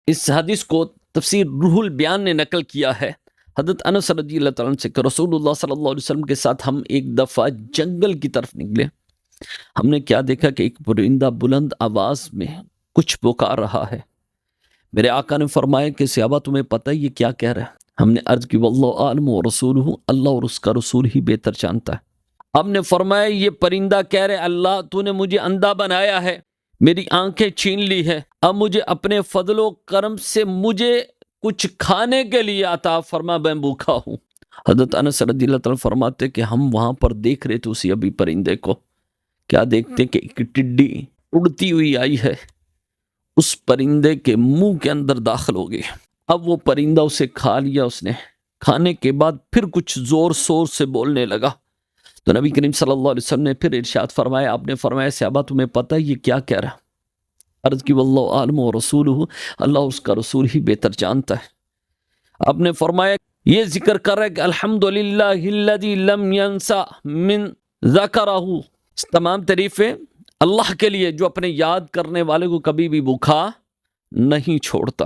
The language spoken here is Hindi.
इस हदीस को तफसीर रूहुल बयान ने नकल किया है हज़रत अनस रज़ियल्लाहु ताला अन्हु से कि रसूलुल्लाह सल्लल्लाहु अलैहि वसल्लम के साथ हम एक दफ़ा जंगल की तरफ निकले। हमने क्या देखा कि एक परिंदा बुलंद आवाज़ में कुछ पुकार रहा है। मेरे आका ने फरमाया कि सहाबा तुम्हें पता है ये क्या कह रहा है? हमने अर्ज की वल्लाहु आलम व रसूलुहु, अल्लाह और उसका रसूल ही बेहतर जानता है। हमने फरमाया ये परिंदा कह रहे अल्लाह तूने मुझे अंधा बनाया है, मेरी आंखें छीन ली है, अब मुझे अपने फजलो करम से मुझे कुछ खाने के लिए अता फरमा, मैं भूखा हूँ। हज़रत अनस रज़ियल्लाहु ताला फरमाते कि हम वहां पर देख रहे थे उसी अभी परिंदे को, क्या देखते कि एक टिड्डी उड़ती हुई आई है, उस परिंदे के मुंह के अंदर दाखिल हो गई। अब वो परिंदा उसे खा लिया उसने, खाने के बाद फिर कुछ जोर शोर से बोलने लगा। तो नबी करीम सल्लल्लाहु अलैहि वसल्लम ने फिर इरशाद फरमाया, आपने फरमाया सहाबा तुम्हें पता है ये क्या कह रहा? अर्ज की वल्लाहु आलम व रसूलुहु, अल्लाह उसका रसूल ही बेहतर जानता है। आपने फरमाया ये जिक्र कर रहा है कि अल्हम्दुलिल्लाहिल्लज़ी लम यंसा मिन ज़करहु, तमाम तारीफें अल्लाह के लिए जो अपने याद करने वाले को कभी भी भूखा नहीं छोड़ता।